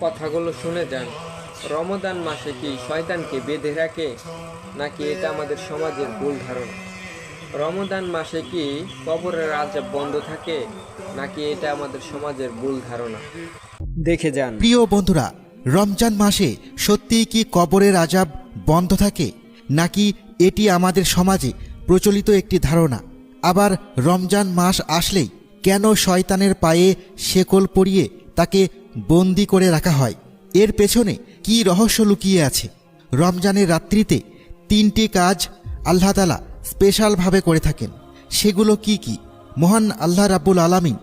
কথাগুলো শুনে যান। রমাদান মাসে কি শয়তানকে বেঁধে রাখে, নাকি এটা আমাদের সমাজের ভুল ধারণা? রমাদান মাসে কি কবরের আযাব বন্ধ থাকে, নাকি এটা আমাদের সমাজের ভুল ধারণা? দেখে যান। প্রিয় বন্ধুরা, রমজান মাসে সত্যিই কি কবরের আযাব বন্ধ থাকে, নাকি এটি আমাদের সমাজে প্রচলিত একটি ধারণা? আবার রমজান মাস আসলেই কেন শয়তানের পায়ে শেকল পরিয়ে তাকে বন্দি করে রাখা হয়? এর পেছনে কি রহস্য লুকিয়ে আছে? রমজানের রাত্রিতে 3টি কাজ আল্লাহ তাআলা স্পেশালভাবে করে থাকেন। সেগুলো কি কি? মহান আল্লাহ রাব্বুল আলামিন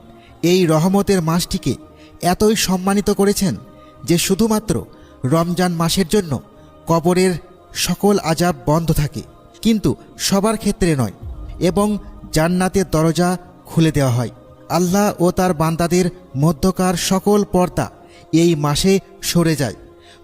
এই রহমতের মাসটিকে এতই সম্মানিত করেছেন যে শুধুমাত্র রমজান মাসের জন্য কবরের সকল আযাব বন্ধ থাকে, কিন্তু সবার ক্ষেত্রে নয়, এবং জান্নাতের দরজা খুলে দেওয়া হয়। আল্লাহ ও তার বান্দাদের মধ্যকার সকল পর্দা এই মাসে সরে যায়,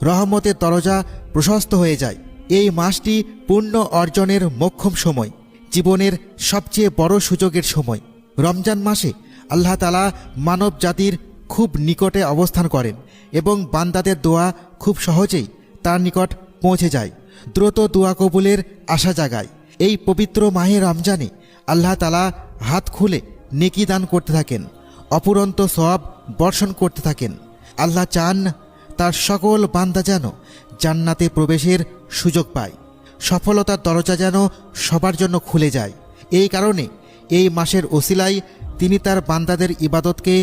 রহমতের দরজা প্রশস্ত হয়ে যায়। এই মাসটি পুণ্য অর্জনের মোক্ষম সময়, জীবনের সবচেয়ে বড় সুযোগের সময়। রমজান মাসে আল্লাহ তাআলা মানব জাতির খুব নিকটে অবস্থান করেন এবং বান্দাদের দোয়া খুব সহজেই তার নিকট পৌঁছে যায়, দ্রুত দোয়া কবুলের আশা জাগায়। এই পবিত্র মাহে রমজানে আল্লাহ তাআলা হাত খুলে নেকি দান করতে থাকেন, অপুরন্ত সওয়াব বর্ষণ করতে থাকেন। আল্লাহ চান তার সকল বান্দা যেন জান্নাতে প্রবেশের সুযোগ পায়, সফলতার দরজা যেন সবার জন্য খুলে যায়। এই কারণে এই মাসের ওসিলায় তিনি তার বান্দাদের ইবাদতকে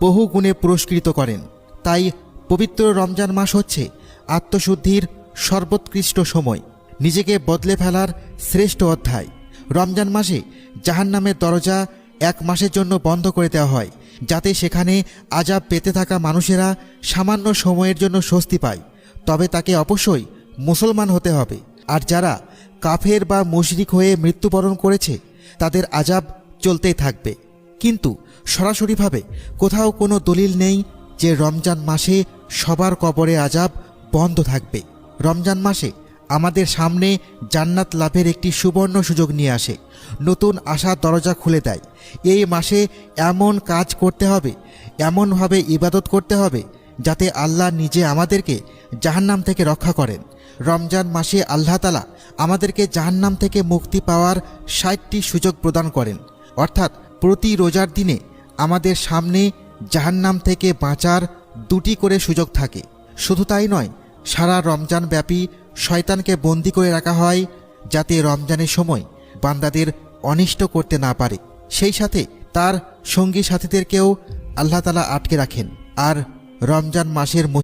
বহু গুণে পুরস্কৃত করেন। তাই পবিত্র রমজান মাস হচ্ছে আত্মশুদ্ধির সর্বোৎকৃষ্ট সময়, নিজেকে বদলে ফেলার শ্রেষ্ঠ অধ্যায়। রমজান মাসে জাহান্নামের দরজা 1 মাসের জন্য বন্ধ করে দেওয়া হয়, যাতে সেখানে আযাব পেতে থাকা মানুষেরা সামান্য সময়ের জন্য স্বস্তি পায়। তবে তাকে অবশ্যই মুসলমান হতে হবে, আর যারা কাফের বা মুশরিক হয়ে মৃত্যুবরণ করেছে তাদের আযাব চলতেই থাকবে। কিন্তু সরাসরিভাবে কোথাও কোনো দলিল নেই যে রমজান মাসে সবার কবরে আযাব বন্ধ থাকবে। রমজান মাসে আমাদের সামনে জান্নাত লাভের একটি সুবর্ণ সুযোগ নিয়ে আসে, নতুন আশার দরজা খুলে দেয়। এই মাসে এমন কাজ করতে হবে, এমনভাবে ইবাদত করতে হবে যাতে আল্লাহ নিজে আমাদেরকে জাহান্নাম থেকে রক্ষা করেন। রমজান মাসে আল্লাহ তাআলা আমাদেরকে জাহান্নাম থেকে মুক্তি পাওয়ার 60টি সুযোগ প্রদান করেন, অর্থাৎ প্রতি রোজার দিনে আমাদের সামনে জাহান্নাম থেকে বাঁচার 2টি করে সুযোগ থাকে। শুধু তাই নয়, সারা রমজান ব্যাপী শয়তানকে বন্দি করে রাখা হয় যাতে রমজানের সময় বান্দাদের অনিষ্ট করতে না পারে। সেই সাথে তার সঙ্গী সাথীদেরকেও আল্লাহ তাআলা আটকে রাখেন। আর রমজান মাসের